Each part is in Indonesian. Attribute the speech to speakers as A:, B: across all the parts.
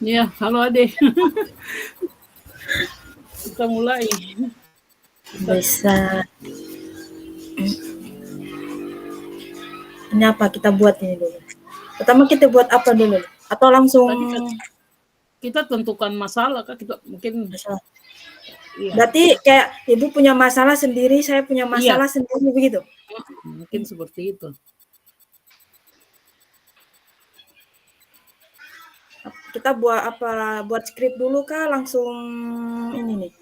A: Iya, halo Ade. Kita mulai.
B: Bisa. Ini apa kita buat ini dulu? Pertama kita buat apa dulu? Atau langsung
A: Tadi kita tentukan masalah kan, kita mungkin
B: masalah.
A: iya.
B: Berarti kayak ibu punya masalah sendiri, saya punya
A: Iya,
B: masalah sendiri begitu.
A: mungkin seperti itu.
B: Kita buat apa? Buat skrip dulu kah? Langsung ini nih.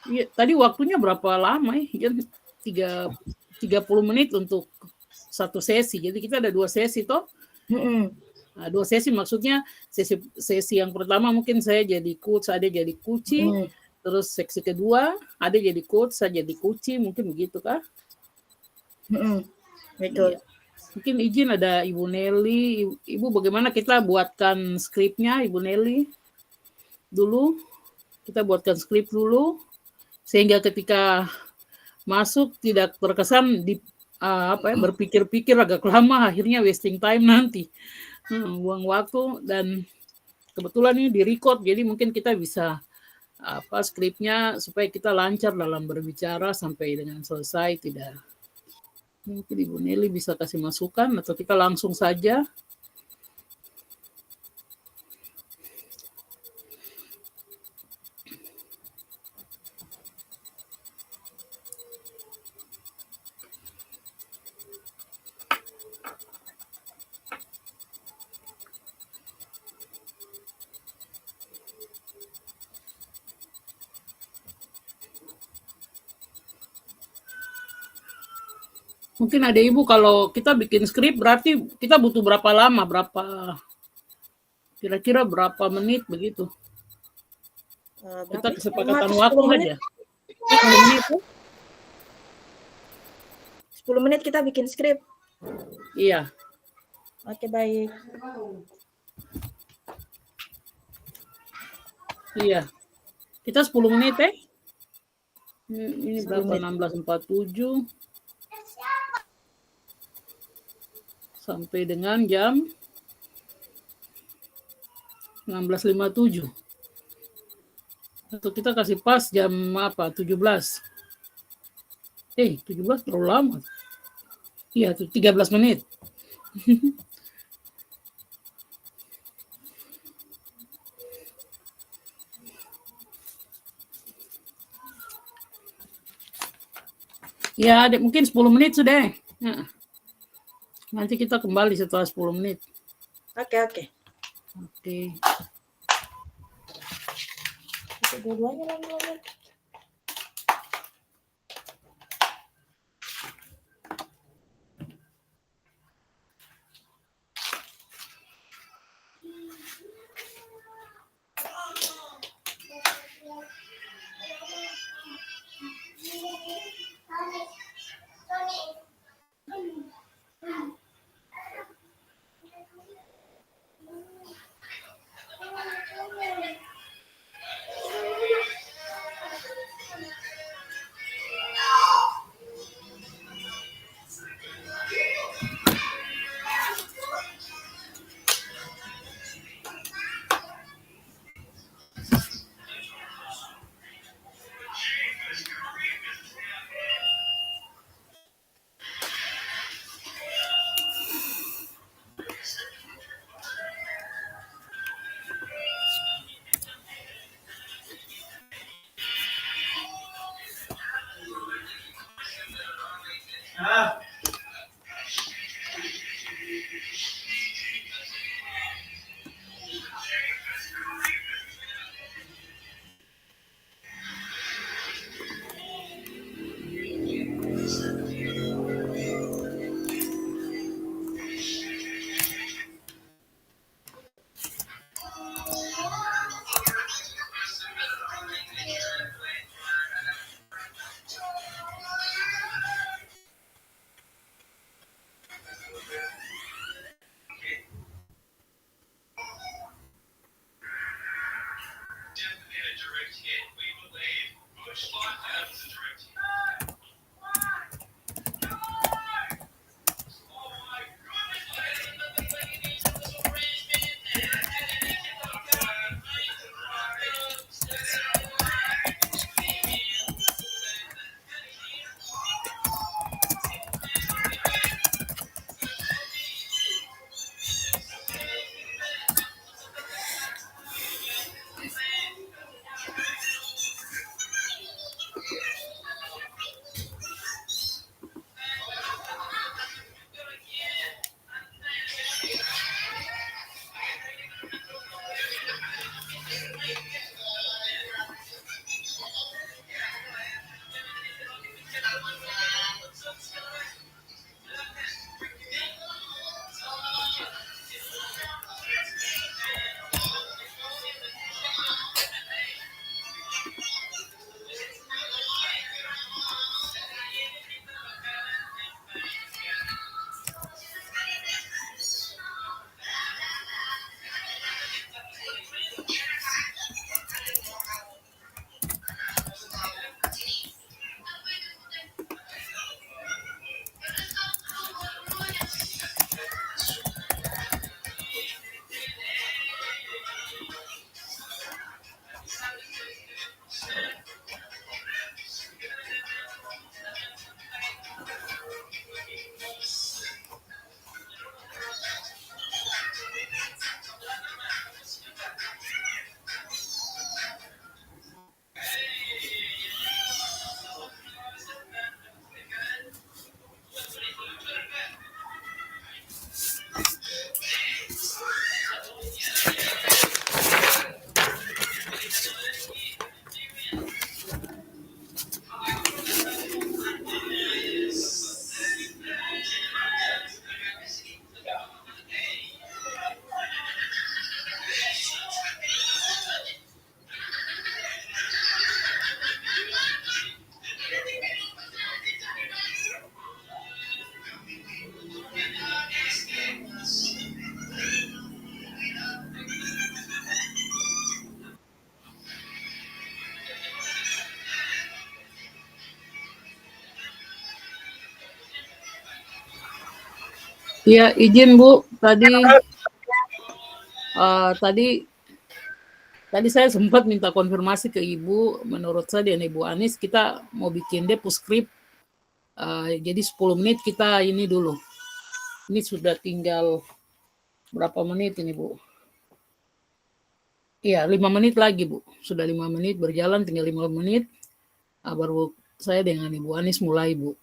A: Iya, tadi waktunya berapa lama ya? Kan 30 menit untuk satu sesi. Jadi kita ada 2 sesi toh. Nah, 2 sesi maksudnya sesi yang pertama mungkin saya jadi coach, ada jadi kuci. Terus seksi kedua ada jadi coach, saya jadi kuci, mungkin begitu kah?
B: Betul.
A: Iya. Mungkin izin ada Ibu Nelly. Ibu bagaimana kita buatkan skripnya Ibu Nelly? Dulu kita buatkan skrip dulu sehingga ketika masuk tidak terkesan di berpikir-pikir agak lama, akhirnya wasting time nanti. Buang waktu, dan kebetulan ini di record jadi mungkin kita bisa skripnya supaya kita lancar dalam berbicara sampai dengan selesai. Tidak, mungkin Ibu Nelly bisa kasih masukan atau kita langsung saja. Mungkin ada Ibu, kalau kita bikin skrip berarti kita butuh berapa lama, kira-kira berapa menit begitu? Kita kesepakatan waktu aja. 10 menit.
B: 10 menit kita bikin skrip.
A: Iya.
B: Oke, baik.
A: Iya. Kita 10 menit Ini berapa? 16.47 sampai dengan jam 16.57. Atau kita kasih pas jam 17. 17 terlalu lama. Iya, 13 menit. Ya, mungkin 10 menit sudah. Nanti kita kembali setelah 10 menit.
B: Oke. Dua-duanya lagi.
A: Iya, izin Bu, tadi saya sempat minta konfirmasi ke Ibu, menurut saya dan Ibu Anis kita mau bikin depuskrip, jadi 10 menit kita ini dulu. Ini sudah tinggal berapa menit ini Bu? Iya, 5 menit lagi Bu, sudah 5 menit berjalan, tinggal 5 menit, baru saya dengan Ibu Anis mulai Bu.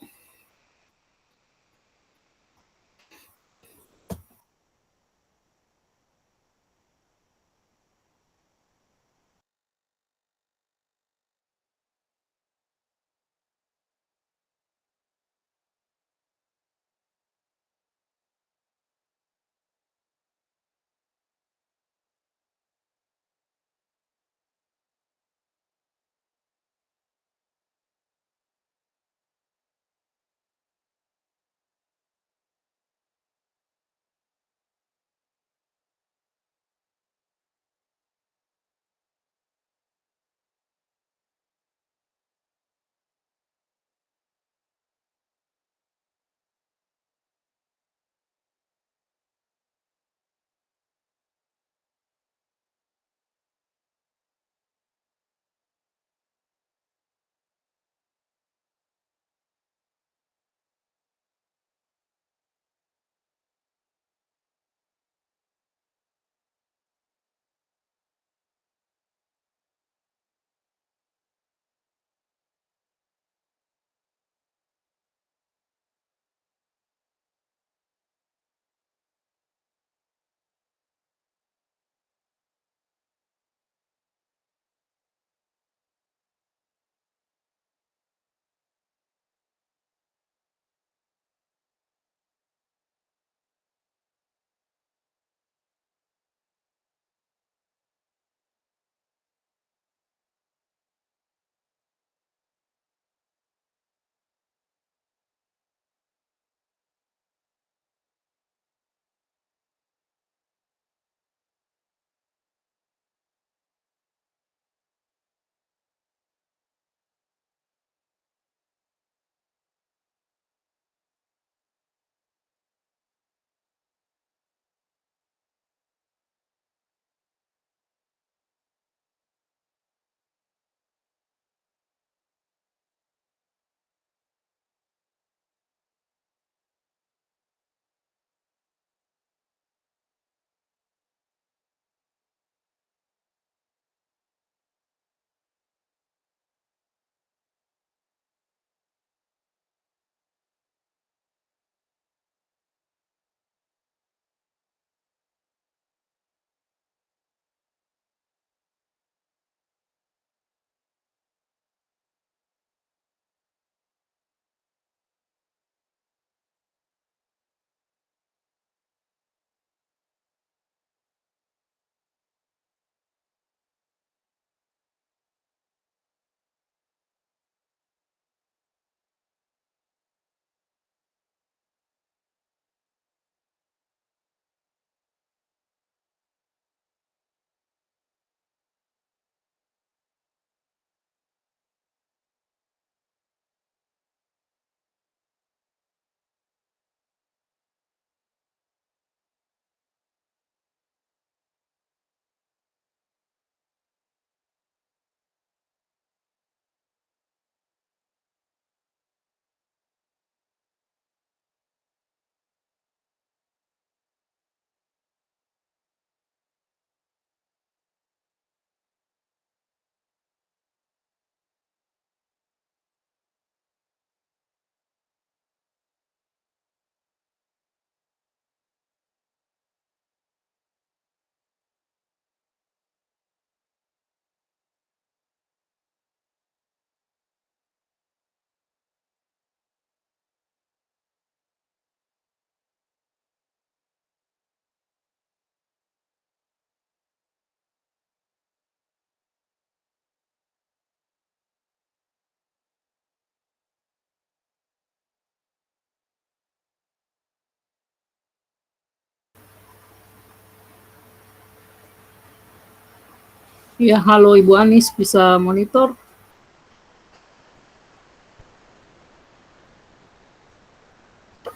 A: Ya, halo Ibu Anis, bisa monitor?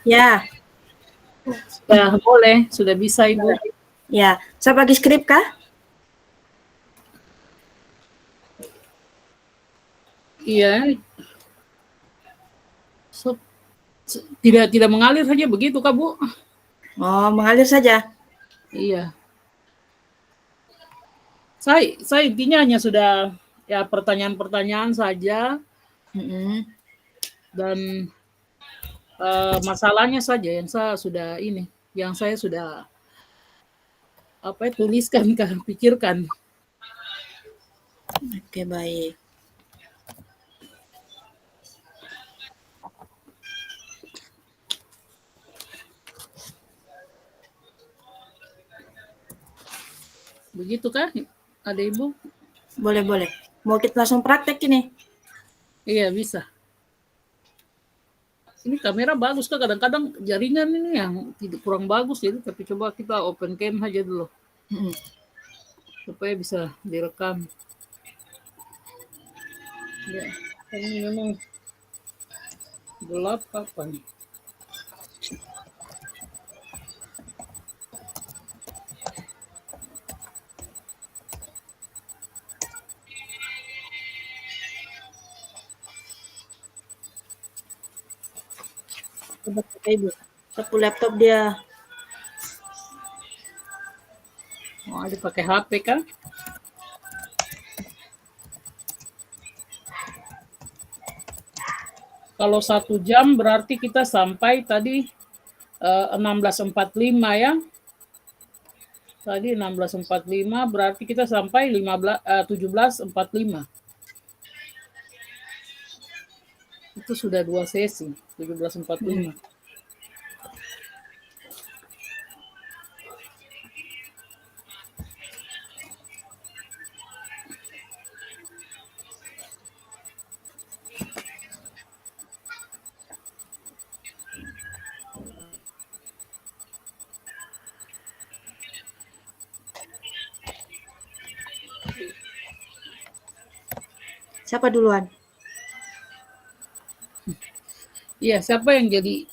B: Ya,
A: Sudah boleh, sudah bisa Ibu.
B: Ya, saya bagi skrip kah?
A: Iya. Tidak mengalir saja begitu Kak Bu?
B: Oh, mengalir saja.
A: Iya. Saya intinya hanya sudah ya pertanyaan-pertanyaan saja dan masalahnya saja yang saya sudah tuliskan kan, pikirkan.
B: Oke, baik.
A: Begitu kah? Ada Ibu?
B: Boleh. Mau kita langsung praktek ini?
A: Iya, bisa. Ini kamera bagus Kak, kadang-kadang jaringan ini yang kurang bagus, jadi tapi coba kita open cam aja dulu. Supaya bisa direkam. Ya, ini memang gelap kapan?
B: Coba pakai Ibu. Sapu laptop dia.
A: Oh, ada pakai HP kan? Kalau 1 jam berarti kita sampai tadi 16.45 ya. Tadi 16.45 berarti kita sampai 17.45. Itu sudah 2 sesi, 17.45.
B: Siapa duluan?
A: Iya, siapa yang jadi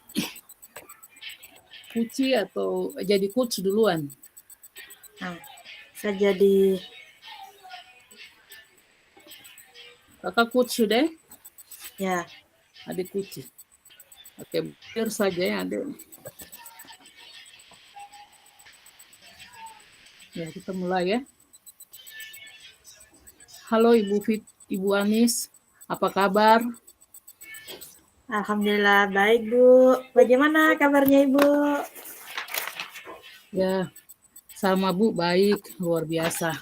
A: kuci atau jadi coach duluan?
B: Nah, saya jadi
A: Kakak coach sudah?
B: ya.
A: Adik kuci. Oke, biar saja ya adik. Ya, kita mulai ya. Halo Ibu Anis, apa kabar?
B: Alhamdulillah baik Bu. Bagaimana kabarnya Ibu?
A: Ya, sama Bu, baik, luar biasa.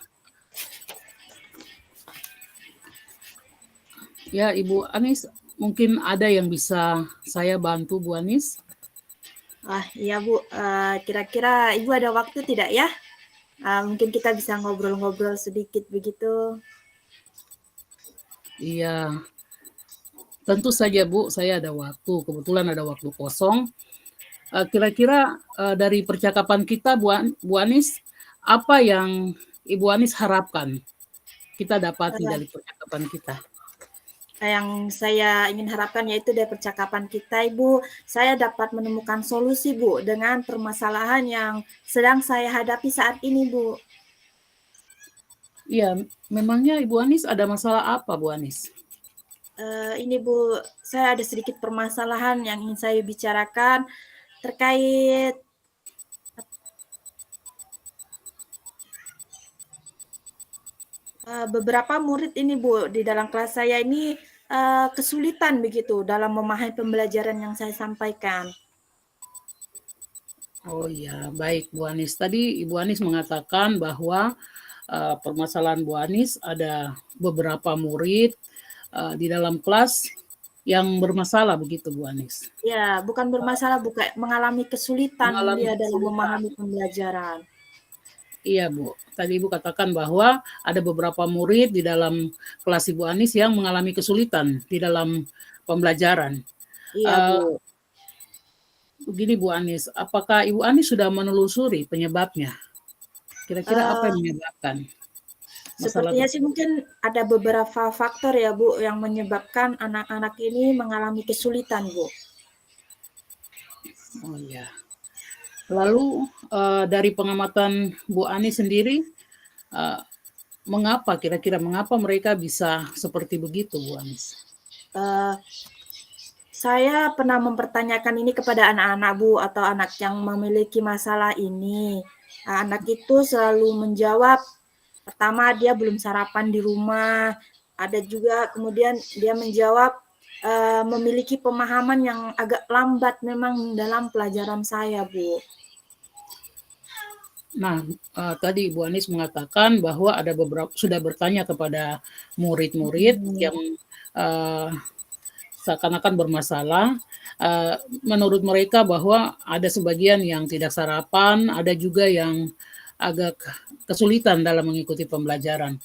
A: Ya, Ibu Anis, mungkin ada yang bisa saya bantu Bu Anis?
B: Iya Bu, kira-kira Ibu ada waktu tidak ya? Mungkin kita bisa ngobrol-ngobrol sedikit begitu.
A: Iya, tentu saja Bu, saya ada waktu, kebetulan ada waktu kosong. Kira-kira dari percakapan kita Bu Anis, apa yang Ibu Anis harapkan kita dapati dari percakapan kita?
B: Yang saya ingin harapkan yaitu dari percakapan kita Ibu, saya dapat menemukan solusi Bu dengan permasalahan yang sedang saya hadapi saat ini Bu.
A: Iya, memangnya Ibu Anis ada masalah apa Bu Anis?
B: Ini Bu, saya ada sedikit permasalahan yang ingin saya bicarakan terkait beberapa murid ini Bu, di dalam kelas saya ini kesulitan begitu dalam memahami pembelajaran yang saya sampaikan.
A: Oh iya, baik Bu Anis. Tadi Ibu Anis mengatakan bahwa permasalahan Bu Anis ada beberapa murid di dalam kelas yang bermasalah begitu Bu Anis.
B: Ya, bukan bermasalah, bukan mengalami kesulitan
A: Mengalami
B: dia dalam
A: kesulitan.
B: memahami pembelajaran.
A: Iya Bu, tadi Ibu katakan bahwa ada beberapa murid di dalam kelas Ibu Anis yang mengalami kesulitan di dalam pembelajaran.
B: Iya Bu.
A: Begini Bu Anis, apakah Ibu Anis sudah menelusuri penyebabnya? Kira-kira apa yang menyebabkan masalah
B: Sepertinya sih
A: tersebut?
B: mungkin ada beberapa faktor ya Bu yang menyebabkan anak-anak ini mengalami kesulitan Bu.
A: Oh iya. Lalu dari pengamatan Bu Ani sendiri, mengapa mereka bisa seperti begitu, Bu Anis?
B: Saya pernah mempertanyakan ini kepada anak-anak Bu, atau anak yang memiliki masalah ini. Anak itu selalu menjawab, pertama dia belum sarapan di rumah, ada juga kemudian dia menjawab memiliki pemahaman yang agak lambat memang dalam pelajaran saya, Bu.
A: Nah, tadi Bu Anis mengatakan bahwa ada sudah bertanya kepada murid-murid yang seakan-akan bermasalah. Menurut mereka bahwa ada sebagian yang tidak sarapan, ada juga yang agak kesulitan dalam mengikuti pembelajaran.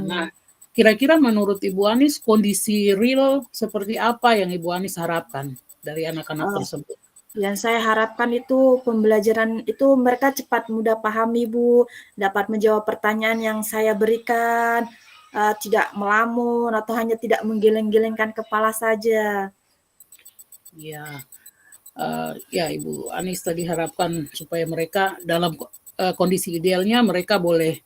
A: Nah, kira-kira menurut Ibu Anis kondisi real seperti apa yang Ibu Anis harapkan dari anak-anak tersebut?
B: Yang saya harapkan itu pembelajaran itu mereka cepat mudah pahami, Bu, dapat menjawab pertanyaan yang saya berikan, tidak melamun atau hanya tidak menggeleng-gelengkan kepala saja.
A: Ya, ya Ibu Anis tadi harapkan supaya mereka dalam kondisi idealnya mereka boleh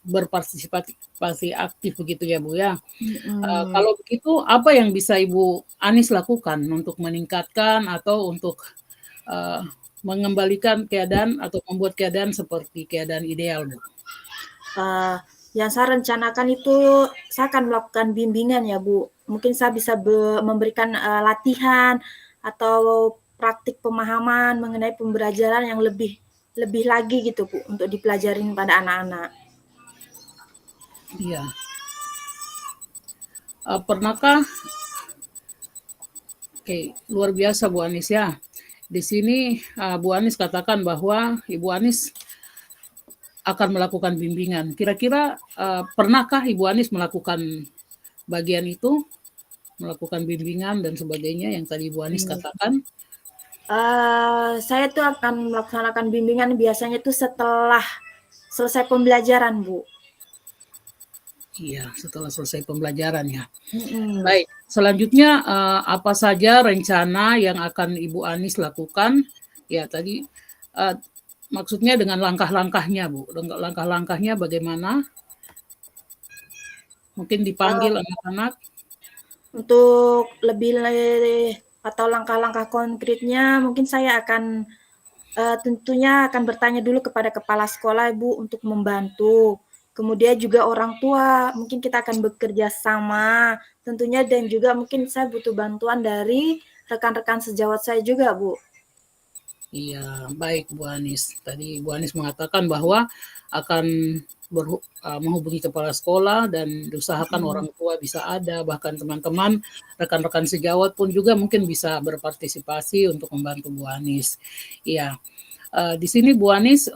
A: berpartisipasi aktif begitu ya Bu ya. Kalau begitu apa yang bisa Ibu Anis lakukan untuk meningkatkan atau untuk mengembalikan keadaan atau membuat keadaan seperti keadaan ideal Bu?
B: Yang saya rencanakan itu saya akan melakukan bimbingan ya Bu. Mungkin saya bisa memberikan latihan atau praktik pemahaman mengenai pembelajaran yang lebih lagi gitu Bu untuk dipelajarin pada anak-anak.
A: Iya. Pernahkah? Oke, luar biasa Bu Anis ya. Di sini Bu Anis katakan bahwa Ibu Anis akan melakukan bimbingan. Kira-kira pernahkah Ibu Anis melakukan bagian itu? Melakukan bimbingan dan sebagainya yang tadi Ibu Anis katakan?
B: Saya tuh akan melaksanakan bimbingan biasanya itu setelah selesai pembelajaran, Bu.
A: Iya, setelah selesai pembelajaran ya. Baik, selanjutnya apa saja rencana yang akan Ibu Anis lakukan? Ya, tadi maksudnya dengan langkah-langkahnya, Bu. Langkah-langkahnya bagaimana? Mungkin dipanggil anak-anak.
B: Untuk lebih atau langkah-langkah konkretnya, mungkin saya akan tentunya akan bertanya dulu kepada kepala sekolah, Bu, untuk membantu. Kemudian juga orang tua, mungkin kita akan bekerja sama tentunya, dan juga mungkin saya butuh bantuan dari rekan-rekan sejawat saya juga, Bu.
A: Iya, baik Bu Anis. Tadi Bu Anis mengatakan bahwa akan menghubungi kepala sekolah dan diusahakan orang tua bisa ada, bahkan teman-teman, rekan-rekan sejawat pun juga mungkin bisa berpartisipasi untuk membantu Bu Anis. Iya, di sini Bu Anis,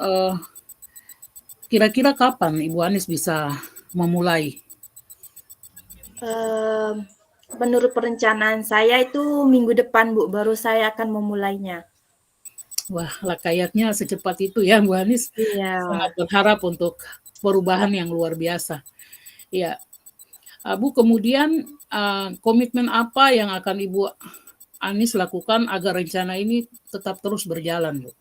A: kira-kira kapan Ibu Anis bisa memulai?
B: Menurut perencanaan saya itu minggu depan, Bu, baru saya akan memulainya.
A: Wah, kayaknya secepat itu ya Bu Anis.
B: Iya.
A: Sangat berharap untuk perubahan yang luar biasa. Ya, Bu, kemudian komitmen apa yang akan Ibu Anis lakukan agar rencana ini tetap terus berjalan, Bu?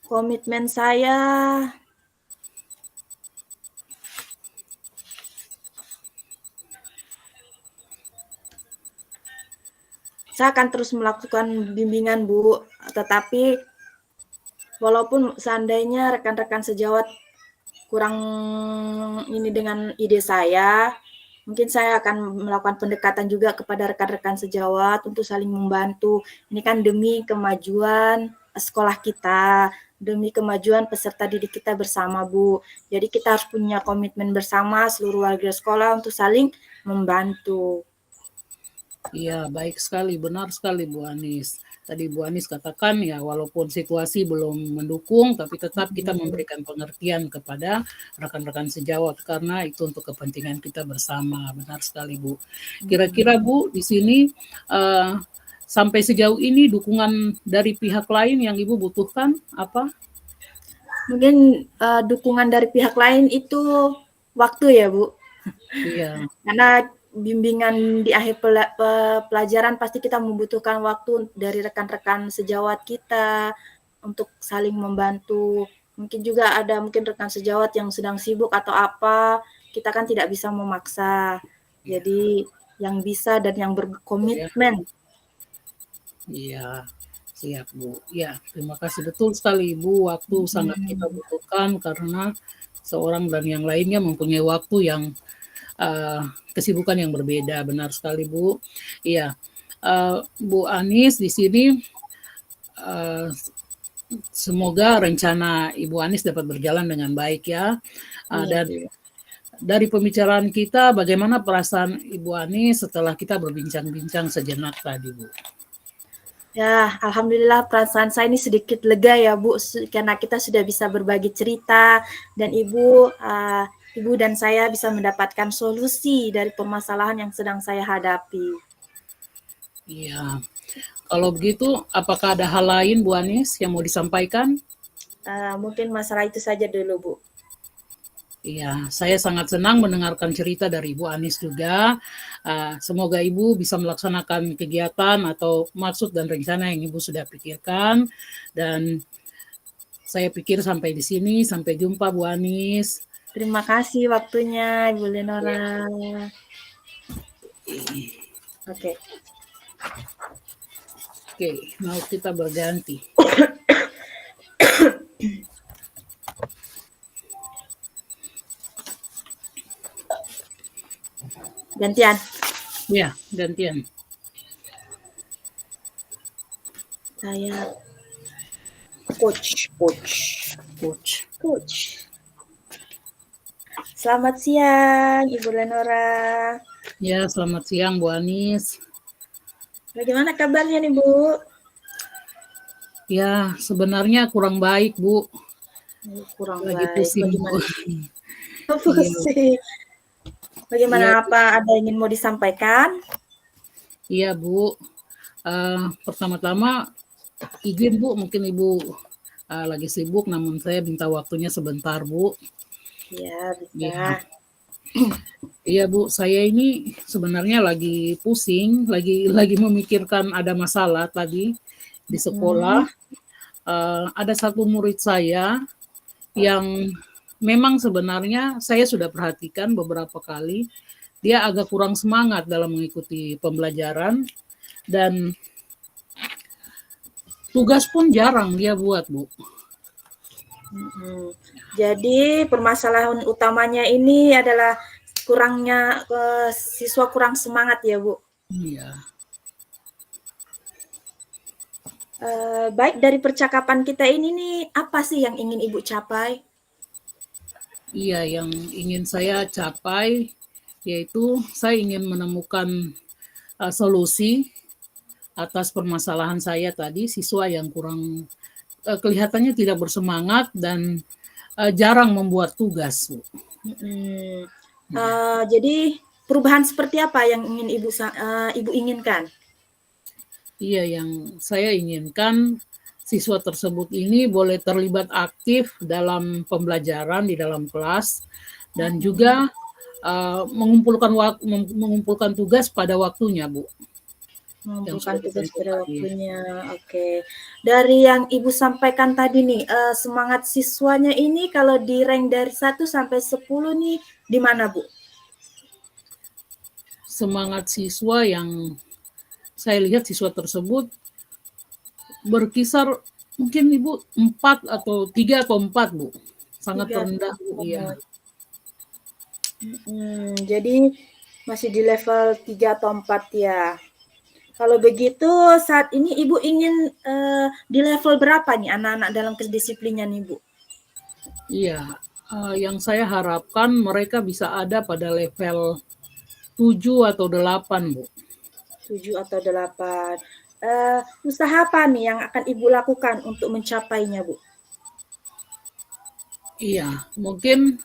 B: Komitmen saya akan terus melakukan bimbingan, Bu. Tetapi walaupun seandainya rekan-rekan sejawat kurang ini dengan ide saya, mungkin saya akan melakukan pendekatan juga kepada rekan-rekan sejawat untuk saling membantu. Ini kan demi kemajuan sekolah kita, demi kemajuan peserta didik kita bersama, Bu. Jadi kita harus punya komitmen bersama seluruh warga sekolah untuk saling membantu.
A: Iya, baik sekali, benar sekali Bu Anis. Tadi Bu Anis katakan ya walaupun situasi belum mendukung, tapi tetap kita memberikan pengertian kepada rekan-rekan sejawat karena itu untuk kepentingan kita bersama. Benar sekali Bu. Kira-kira Bu di sini sampai sejauh ini dukungan dari pihak lain yang Ibu butuhkan apa?
B: Mungkin dukungan dari pihak lain itu waktu ya, Bu.
A: Iya.
B: Karena bimbingan di akhir pelajaran pasti kita membutuhkan waktu dari rekan-rekan sejawat kita untuk saling membantu. Mungkin juga ada rekan sejawat yang sedang sibuk atau apa, kita kan tidak bisa memaksa. Jadi yang bisa dan yang berkomitmen.
A: Iya, siap Bu. Ya, terima kasih, betul sekali Ibu. Waktu sangat kita butuhkan karena seorang dan yang lainnya mempunyai waktu yang kesibukan yang berbeda. Benar sekali Bu. Iya, Bu Anis di sini semoga rencana Ibu Anis dapat berjalan dengan baik ya. Dan dari pembicaraan kita, bagaimana perasaan Ibu Anis setelah kita berbincang-bincang sejenak tadi Bu?
B: Ya, alhamdulillah perasaan saya ini sedikit lega ya Bu, karena kita sudah bisa berbagi cerita dan Ibu dan saya bisa mendapatkan solusi dari permasalahan yang sedang saya hadapi.
A: Iya, kalau begitu apakah ada hal lain Bu Anis yang mau disampaikan?
B: Mungkin masalah itu saja dulu Bu.
A: Iya, saya sangat senang mendengarkan cerita dari Ibu Anis juga. Semoga Ibu bisa melaksanakan kegiatan atau maksud dan rencana yang Ibu sudah pikirkan. Dan saya pikir sampai di sini. Sampai jumpa Bu Anis.
B: Terima kasih waktunya Ibu Lenora. Oke.
A: Oke, mau kita berganti.
B: Gantian.
A: Ya, gantian.
B: Saya coach. Selamat siang Ibu Lenora.
A: Ya, selamat siang Bu Anis.
B: Bagaimana kabarnya nih Bu?
A: Ya, sebenarnya kurang baik Bu.
B: Kurang
A: Lagi
B: baik.
A: pusing Bu.
B: Pusing. Bagaimana, apa ada ingin mau disampaikan?
A: Iya Bu, pertama-tama izin Bu, mungkin Ibu lagi sibuk, namun saya minta waktunya sebentar Bu.
B: Iya, bisa.
A: Ya. Iya Bu, saya ini sebenarnya lagi pusing, lagi memikirkan ada masalah tadi di sekolah. Ada satu murid saya yang memang sebenarnya saya sudah perhatikan beberapa kali, dia agak kurang semangat dalam mengikuti pembelajaran dan tugas pun jarang dia buat Bu.
B: Jadi permasalahan utamanya ini adalah kurangnya siswa kurang semangat ya Bu?
A: Iya.
B: Baik, dari percakapan kita ini nih, apa sih yang ingin Ibu capai?
A: Iya, yang ingin saya capai yaitu saya ingin menemukan solusi atas permasalahan saya tadi, siswa yang kurang kelihatannya tidak bersemangat dan jarang membuat tugas.
B: Jadi perubahan seperti apa yang ingin Ibu inginkan?
A: Iya, yang saya inginkan siswa tersebut ini boleh terlibat aktif dalam pembelajaran di dalam kelas dan juga mengumpulkan tugas pada waktunya, Bu.
B: Mengumpulkan tugas pada waktunya, oke. Dari yang Ibu sampaikan tadi nih, semangat siswanya ini kalau di rank dari 1 sampai 10 nih, di mana Bu?
A: Semangat siswa yang saya lihat siswa tersebut berkisar mungkin Ibu 4 atau 3 atau 4 Bu. Sangat rendah Bu, iya.
B: Jadi masih di level 3 atau 4 ya. Kalau begitu saat ini Ibu ingin di level berapa nih anak-anak dalam kedisiplinnya nih Bu?
A: Iya, yang saya harapkan mereka bisa ada pada level 7 atau 8 Bu.
B: 7 atau 8. Usaha apa nih yang akan Ibu lakukan untuk mencapainya Bu?
A: Iya, mungkin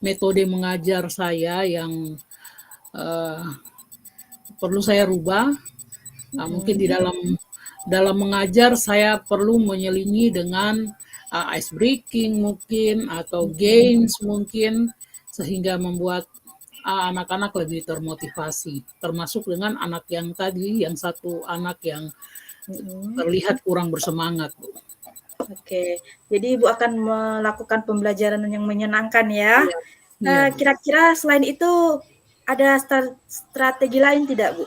A: metode mengajar saya yang perlu saya rubah. Mungkin di dalam mengajar saya perlu menyelingi dengan ice breaking mungkin atau games mungkin sehingga membuat anak-anak lebih termotivasi, termasuk dengan anak yang tadi, yang satu anak yang terlihat kurang bersemangat, Bu.
B: Oke, jadi Ibu akan melakukan pembelajaran yang menyenangkan ya.
A: Iya, iya, Bu.
B: Kira-kira selain itu ada strategi lain tidak, Bu?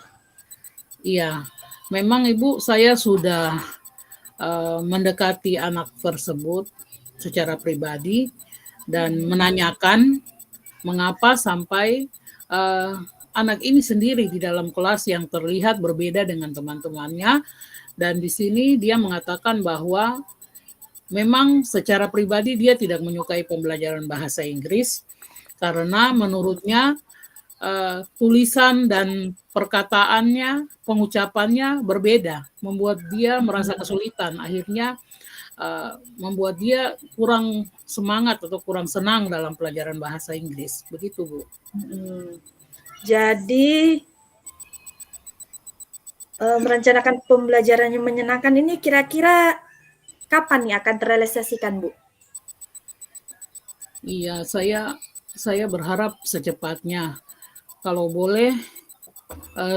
A: Iya, memang Ibu saya sudah mendekati anak tersebut secara pribadi dan menanyakan mengapa sampai anak ini sendiri di dalam kelas yang terlihat berbeda dengan teman-temannya, dan di sini dia mengatakan bahwa memang secara pribadi dia tidak menyukai pembelajaran bahasa Inggris karena menurutnya tulisan dan perkataannya, pengucapannya berbeda, membuat dia merasa kesulitan. Akhirnya membuat dia kurang semangat atau kurang senang dalam pelajaran bahasa Inggris. Begitu, Bu.
B: Jadi merencanakan pembelajaran yang menyenangkan ini kira-kira kapan nih akan terrealisasikan, Bu?
A: Iya, saya berharap secepatnya. Kalau boleh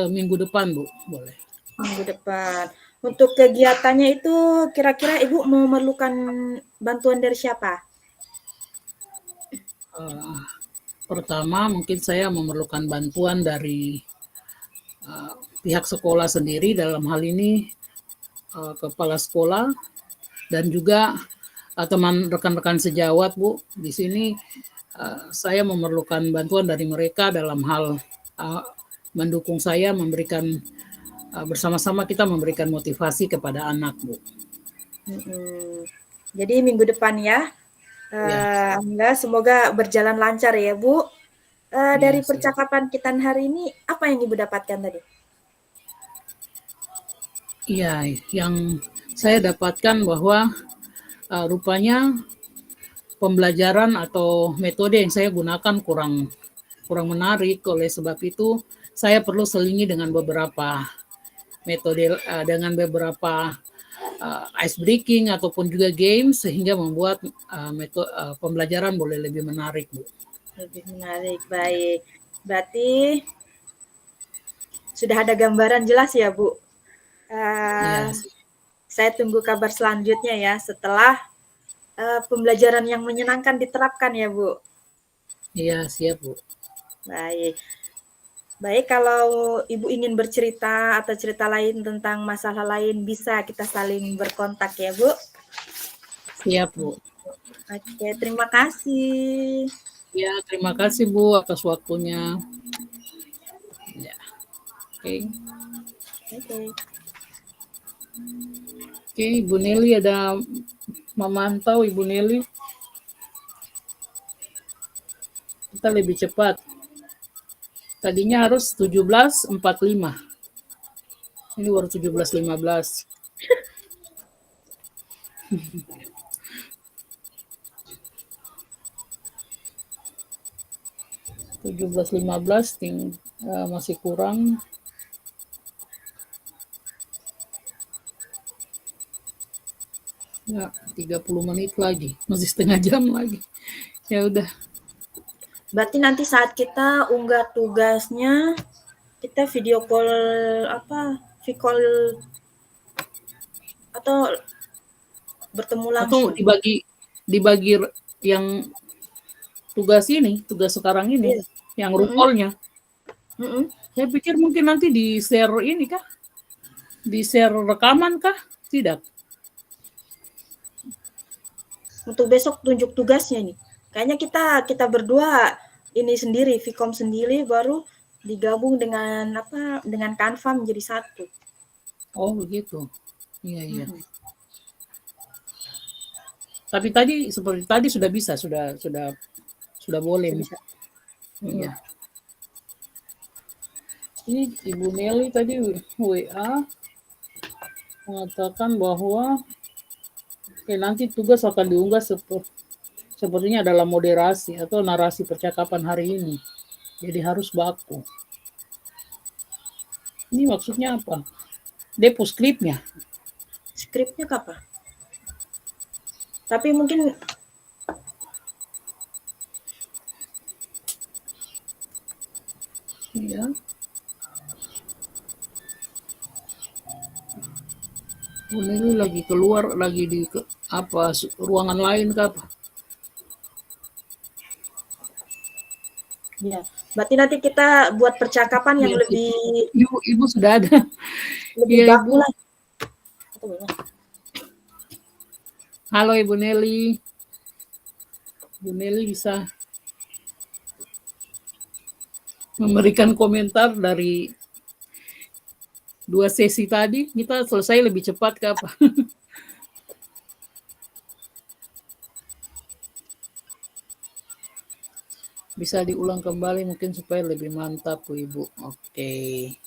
A: minggu depan, Bu, boleh.
B: Minggu depan. Untuk kegiatannya itu kira-kira Ibu memerlukan bantuan dari siapa?
A: Pertama, mungkin saya memerlukan bantuan dari pihak sekolah sendiri, dalam hal ini kepala sekolah dan juga teman rekan-rekan sejawat, Bu. Di sini saya memerlukan bantuan dari mereka dalam hal mendukung saya, memberikan bersama-sama kita memberikan motivasi kepada anak, Bu.
B: Jadi minggu depan ya.
A: Ya.
B: Semoga berjalan lancar ya, Bu. Dari
A: Siap.
B: percakapan kita hari ini, apa yang Ibu dapatkan tadi?
A: Iya, yang saya dapatkan bahwa rupanya pembelajaran atau metode yang saya gunakan kurang menarik. Oleh sebab itu saya perlu selingi dengan beberapa metode, dengan beberapa ice breaking ataupun juga games, sehingga membuat pembelajaran boleh lebih menarik, Bu.
B: Lebih menarik, baik. Berarti sudah ada gambaran jelas ya, Bu.
A: Iya.
B: Saya tunggu kabar selanjutnya ya setelah pembelajaran yang menyenangkan diterapkan ya, Bu.
A: Iya, siap, Bu.
B: Baik. Baik, kalau Ibu ingin bercerita atau cerita lain tentang masalah lain, bisa kita saling berkontak ya, Bu.
A: Siap, Bu.
B: Oke, terima kasih.
A: Ya, terima kasih, Bu, atas waktunya. Ya. Oke. Oke, Ibu Nelly, ada memantau Ibu Nelly. Kita lebih cepat. Tadinya harus 17.45. Ini baru 17.15. 17.15 masih kurang. Ya, 30 menit lagi. Masih setengah jam lagi. Ya udah.
B: Berarti nanti saat kita unggah tugasnya, kita video call call atau bertemu
A: Atau
B: langsung.
A: dibagi yang tugas sekarang ini, yang roll-nya. Saya pikir mungkin nanti di share ini kah? Di share rekaman kah? Tidak.
B: Untuk besok tunjuk tugasnya nih. Kayaknya kita berdua ini sendiri, Vcom sendiri, baru digabung dengan dengan Canva menjadi satu.
A: Oh begitu. Iya. Tapi tadi seperti tadi sudah bisa, sudah boleh. Bisa. Iya. Ini Ibu Nelly tadi WA mengatakan bahwa nanti tugas akan diunggah sepertinya adalah moderasi atau narasi percakapan hari ini. Jadi harus baku. Ini maksudnya apa? Depo skripnya.
B: Skripnya kapan? Tapi mungkin
A: Iya. Ini lagi keluar, lagi di apa ruangan lain kah? Apa?
B: Ya, berarti nanti kita buat percakapan yang
A: Iya,
B: lebih
A: ibu sudah ada.
B: lebih
A: Iya
B: baku
A: ibu.
B: lah. Atau gimana?
A: Halo Ibu Nelly. Ibu Nelly bisa memberikan komentar dari 2 sesi tadi. Kita selesai lebih cepat ke apa? Bisa diulang kembali mungkin supaya lebih mantap Bu Ibu. Oke.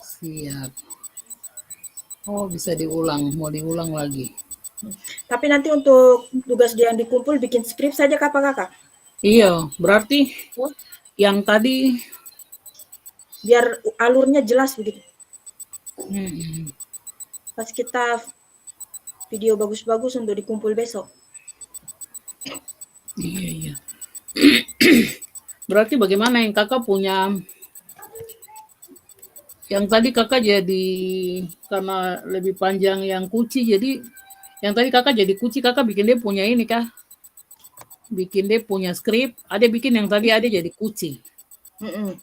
A: Siap. Oh, bisa diulang, mau diulang lagi.
B: Tapi nanti untuk tugas dia yang dikumpul bikin skrip saja Kakak.
A: Iya, berarti
B: Oh,
A: yang tadi
B: biar alurnya jelas begitu.
A: hmm,
B: Pas kita video bagus-bagus untuk dikumpul besok.
A: iya iya. Berarti bagaimana yang kakak punya yang tadi kakak jadi karena lebih panjang yang kuci jadi yang tadi kakak jadi kuci kakak bikin dia punya ini kah? Bikin dia punya skrip, ada bikin yang tadi ada jadi kuci.
B: Mm-mm.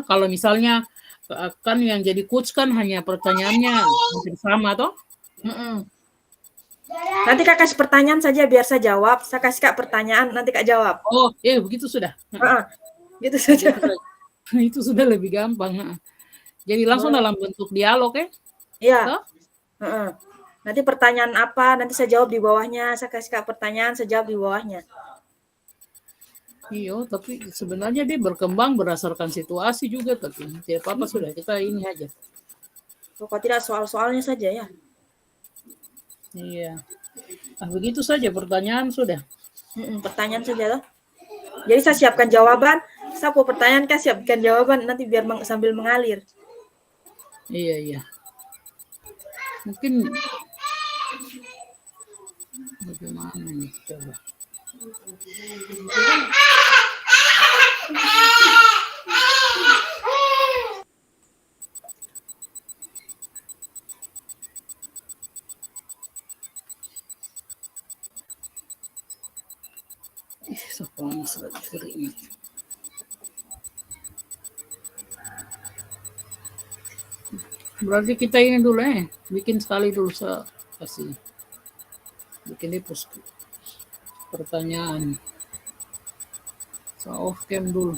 A: Kalau misalnya kan yang jadi coach kan hanya pertanyaannya hampir sama toh?
B: Mm-mm. Nanti Kak kasih pertanyaan saja biar saya jawab. Saya kasih Kak pertanyaan, nanti Kak jawab.
A: Oh, begitu sudah.
B: Gitu saja.
A: Gitu saja. Itu sudah lebih gampang. Jadi langsung
B: Boleh.
A: dalam bentuk dialog ya?
B: Iya.
A: Toh?
B: Nanti pertanyaan apa, nanti saya jawab di bawahnya. Saya kasih Kak pertanyaan, saya jawab di bawahnya.
A: Iya, tapi sebenarnya dia berkembang berdasarkan situasi juga, tapi tidak apa-apa sudah kita ini aja.
B: Pokok tidak soal-soalnya saja ya.
A: Iya. Begitu saja pertanyaan sudah.
B: Pertanyaan saja loh. Jadi saya siapkan jawaban, saya mau pertanyaan kan siapkan jawaban nanti biar sambil mengalir.
A: Iya, iya. Mungkin bagaimana nih coba. Panas lagi keringat. Berarti kita ini dulu bikin sekali dulu saya kasih bikin di pertanyaan. So off cam dulu.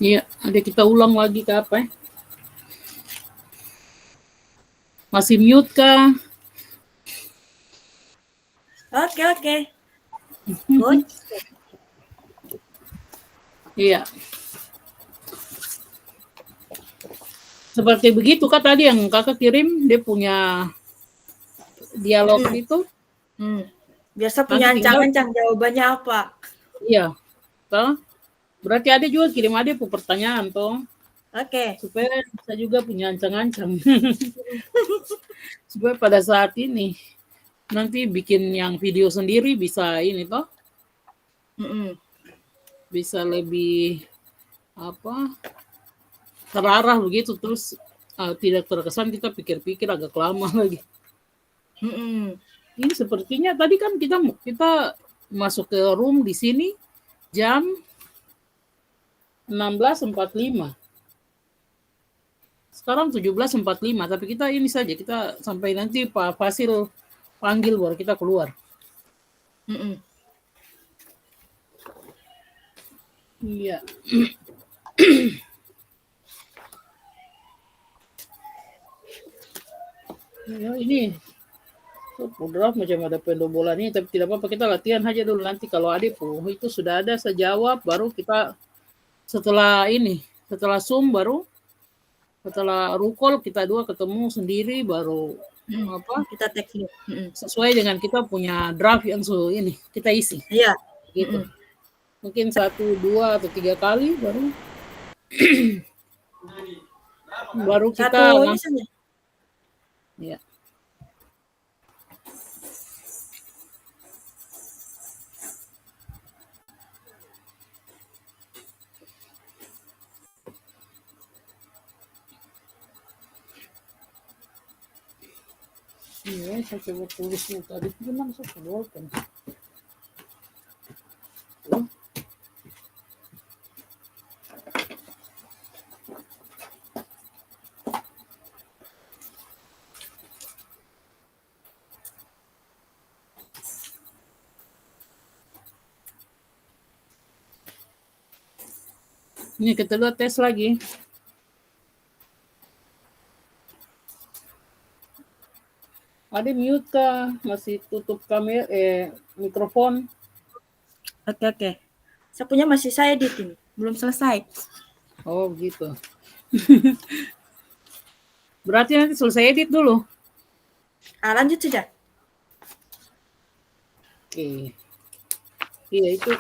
A: Iya, ada kita ulang lagi ke apa ya? Masih mute kah?
B: Oke. Good.
A: Iya. Seperti begitu Kak tadi yang Kakak kirim, dia punya dialog itu.
B: Biasa
A: Nanti
B: punya
A: tinggal,
B: ancang-ancang jawabannya apa.
A: iya. Toh? Berarti ada juga kirim ada pertanyaan toh.
B: Oke.
A: Supaya saya juga punya ancang-ancang. Supaya pada saat ini nanti bikin yang video sendiri bisa ini toh. Bisa lebih apa? Terarah begitu terus tidak terkesan kita pikir-pikir agak lama lagi. Ini sepertinya tadi kan kita masuk ke room di sini jam 16.45. Sekarang 17.45, tapi kita ini saja, kita sampai nanti Pak Fasil panggil baru kita keluar. Iya. Ya, ini draft macam ada pendobolan ini, tapi tidak apa-apa, kita latihan aja dulu. Nanti kalau ada itu sudah ada, saya jawab, baru kita setelah Zoom baru setelah rukol kita dua ketemu sendiri baru apa
B: kita teks
A: sesuai dengan kita punya draft yang ini kita isi.
B: Iya.
A: Gitu. Mungkin 1, 2 atau 3 kali baru baru kita langsung. Ya. Iya, saya coba tulisnya tadi memang saya keluarkan. Ini kita lihat tes lagi. Ada mute kah? Masih tutup kamera mikrofon?
B: Oke. Saya punya masih saya editing, belum selesai.
A: Oh, gitu. Berarti nanti selesai edit dulu.
B: Lanjut sudah.
A: Oke. Iya, itu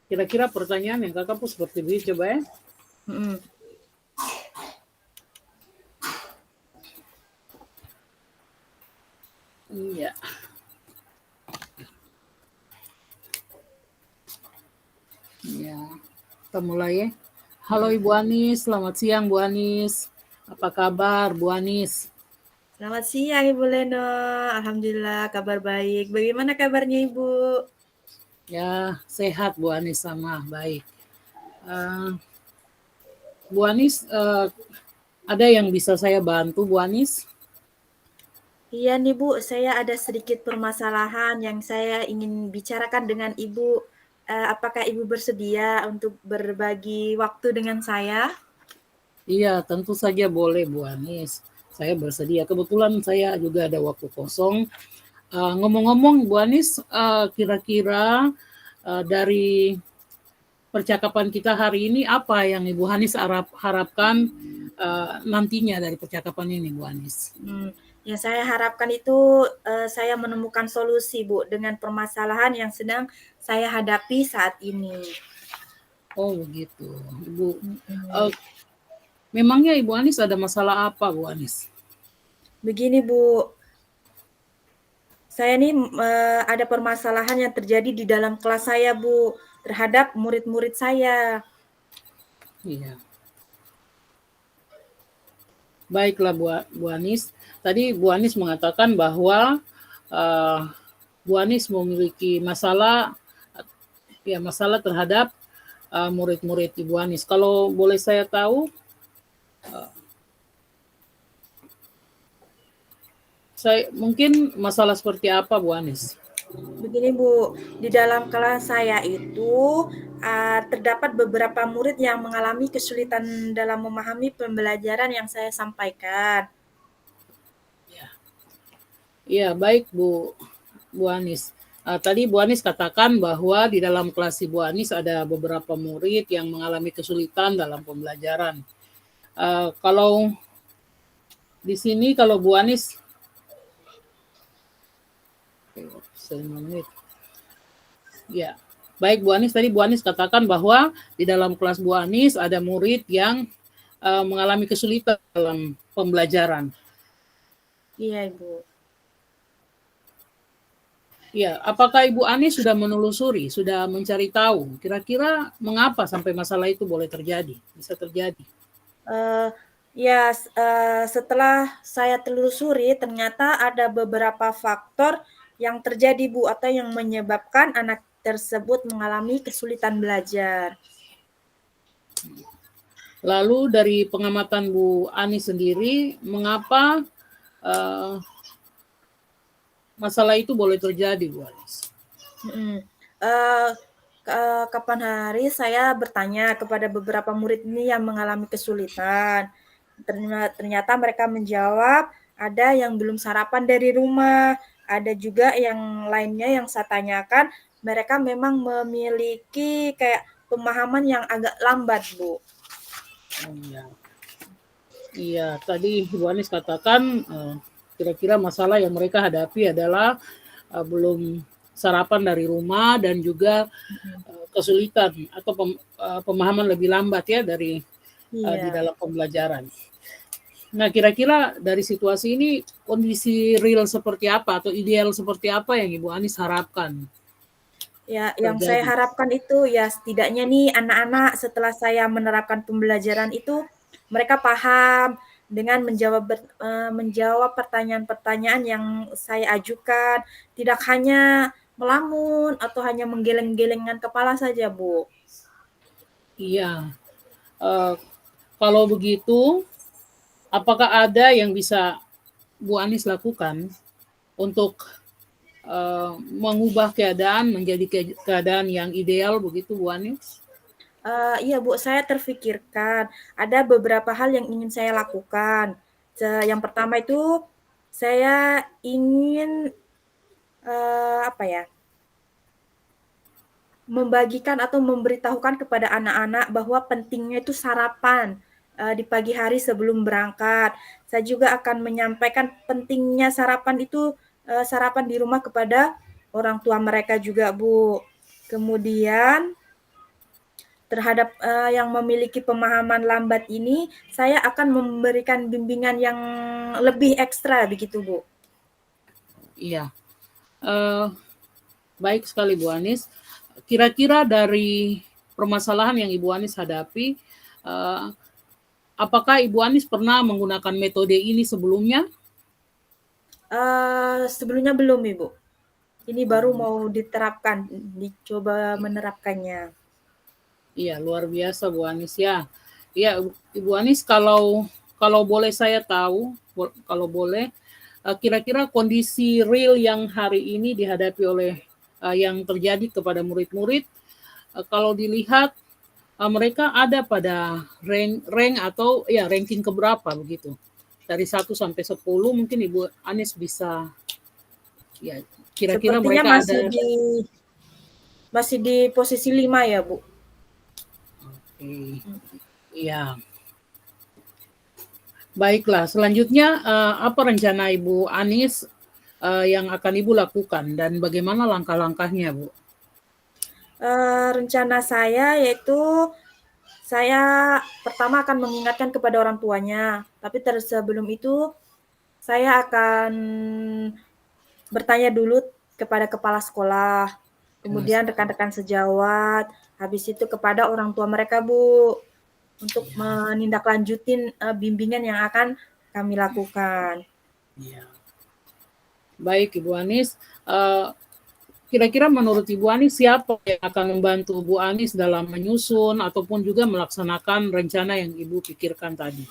A: kira-kira pertanyaan yang kakak pun seperti ini, coba ya. Iya. Ya, kita mulai ya. Halo Ibu Anis, selamat siang Bu Anis. Apa kabar Bu Anis?
B: Selamat siang Ibu Leno, alhamdulillah kabar baik. Bagaimana kabarnya Ibu?
A: Ya, sehat Bu Anis sama baik. Bu Anis, ada yang bisa saya bantu Bu Anis?
B: Iya nih Bu, saya ada sedikit permasalahan yang saya ingin bicarakan dengan Ibu. Apakah Ibu bersedia untuk berbagi waktu dengan saya?
A: Iya, tentu saja boleh Bu Anis. Saya bersedia. Kebetulan saya juga ada waktu kosong. Ngomong-ngomong Bu Anis, kira-kira dari percakapan kita hari ini apa yang Ibu Anis harapkan nantinya dari percakapan ini Bu Anis?
B: Yang saya harapkan itu saya menemukan solusi Bu dengan permasalahan yang sedang saya hadapi saat ini.
A: Oh begitu, Ibu. Memangnya Ibu Anis ada masalah apa Bu Anis?
B: Begini Bu, saya ini ada permasalahan yang terjadi di dalam kelas saya Bu terhadap murid-murid saya.
A: Iya. Baiklah Bu Anis. Tadi Bu Anis mengatakan bahwa Bu Anis memiliki masalah terhadap murid-murid Ibu Anis. Kalau boleh saya tahu, mungkin masalah seperti apa Bu Anis?
B: Begini Bu, di dalam kelas saya itu terdapat beberapa murid yang mengalami kesulitan dalam memahami pembelajaran yang saya sampaikan.
A: Iya, baik Bu Anis. Tadi Bu Anis katakan bahwa di dalam kelas Ibu Anis ada beberapa murid yang mengalami kesulitan dalam pembelajaran. Kalau di sini kalau Bu Anis, ya, baik Bu Anis, tadi Bu Anis katakan bahwa di dalam kelas Bu Anis ada murid yang mengalami kesulitan dalam pembelajaran.
B: Iya Ibu.
A: Ya, apakah Ibu Anis sudah menelusuri, sudah mencari tahu kira-kira mengapa sampai masalah itu boleh terjadi, bisa terjadi?
B: Ya, setelah saya telusuri ternyata ada beberapa faktor yang terjadi Bu atau yang menyebabkan anak tersebut mengalami kesulitan belajar.
A: Lalu dari pengamatan Bu Anis sendiri, mengapa masalah itu boleh terjadi, Bu Anis?
B: Kapan hari saya bertanya kepada beberapa murid ini yang mengalami kesulitan. Ternyata mereka menjawab ada yang belum sarapan dari rumah, ada juga yang lainnya yang saya tanyakan mereka memang memiliki kayak pemahaman yang agak lambat, Bu.
A: Iya. Iya, tadi Bu Anis katakan kira-kira masalah yang mereka hadapi adalah belum sarapan dari rumah dan juga kesulitan atau pemahaman lebih lambat ya dari di dalam pembelajaran. Nah, kira-kira dari situasi ini kondisi real seperti apa atau ideal seperti apa yang Ibu Anis harapkan?
B: Ya, yang saya harapkan itu ya setidaknya nih anak-anak setelah saya menerapkan pembelajaran itu mereka paham dengan menjawab pertanyaan-pertanyaan yang saya ajukan, tidak hanya melamun atau hanya menggeleng-gelengkan kepala saja, Bu.
A: Iya, kalau begitu, apakah ada yang bisa Bu Anis lakukan untuk mengubah keadaan menjadi keadaan yang ideal begitu Bu Anis?
B: Iya Bu, saya terfikirkan ada beberapa hal yang ingin saya lakukan. Yang pertama itu saya ingin apa ya? Membagikan atau memberitahukan kepada anak-anak bahwa pentingnya itu sarapan di pagi hari sebelum berangkat. Saya juga akan menyampaikan pentingnya sarapan itu sarapan di rumah kepada orang tua mereka juga, Bu. Kemudian terhadap yang memiliki pemahaman lambat ini, saya akan memberikan bimbingan yang lebih ekstra begitu, Bu.
A: Iya, baik sekali Bu Anis. Kira-kira dari permasalahan yang Ibu Anis hadapi, apakah Ibu Anis pernah menggunakan metode ini sebelumnya?
B: Sebelumnya belum, Ibu. Ini baru mau diterapkan, dicoba menerapkannya.
A: Iya, luar biasa Bu Anis ya. Iya, Ibu Anis kalau boleh saya tahu, kalau boleh, kira-kira kondisi real yang hari ini dihadapi oleh yang terjadi kepada murid-murid, kalau dilihat mereka ada pada rank atau ya ranking keberapa begitu? Dari 1 sampai 10 mungkin Ibu Anis bisa ya kira-kira
B: Sepertinya
A: mereka ada
B: masih di posisi 5 ya, Bu.
A: Iya. Baiklah, selanjutnya apa rencana Ibu Anis yang akan Ibu lakukan dan bagaimana langkah-langkahnya, Bu?
B: Rencana saya yaitu saya pertama akan mengingatkan kepada orang tuanya, tapi sebelum itu saya akan bertanya dulu kepada kepala sekolah, kemudian rekan-rekan sejawat, habis itu kepada orang tua mereka, Bu, untuk menindaklanjutin bimbingan yang akan kami lakukan.
A: Ya. Baik, Ibu Anis. Kira-kira menurut Ibu Anis siapa yang akan membantu Bu Anis dalam menyusun ataupun juga melaksanakan rencana yang Ibu pikirkan tadi?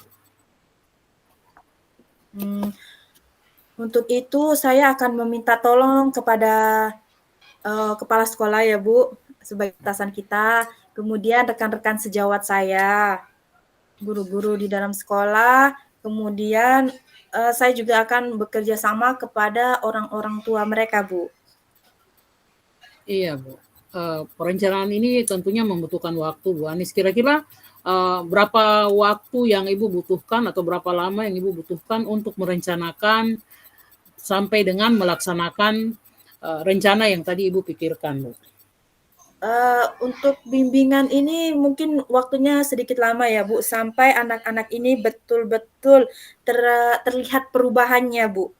B: Untuk itu saya akan meminta tolong kepada kepala sekolah ya Bu, sebagai atasan kita, kemudian rekan-rekan sejawat saya, guru-guru di dalam sekolah, kemudian saya juga akan bekerja sama kepada orang-orang tua mereka Bu.
A: Iya Bu, perencanaan ini tentunya membutuhkan waktu Bu Anis. Kira-kira berapa waktu yang Ibu butuhkan atau berapa lama yang Ibu butuhkan untuk merencanakan sampai dengan melaksanakan rencana yang tadi Ibu pikirkan Bu?
B: Untuk bimbingan ini mungkin waktunya sedikit lama ya Bu, sampai anak-anak ini betul-betul terlihat perubahannya Bu,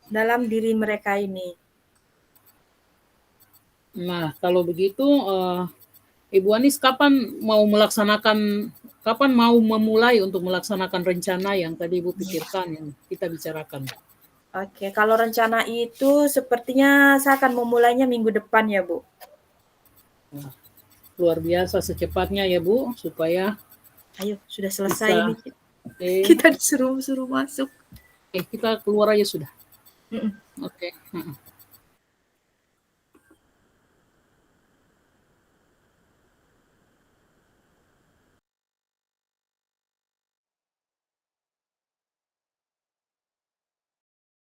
B: dalam diri mereka ini.
A: Nah, kalau begitu Ibu Anis kapan mau memulai untuk melaksanakan rencana yang tadi Ibu pikirkan, yang kita bicarakan?
B: Oke, kalau rencana itu sepertinya saya akan memulainya minggu depan ya Bu.
A: Nah, luar biasa secepatnya ya Bu, supaya
B: Ayo, sudah selesai
A: bisa,
B: ini.
A: eh,
B: Kita disuruh masuk.
A: kita keluar aja sudah.
B: Mm-mm.
A: Oke.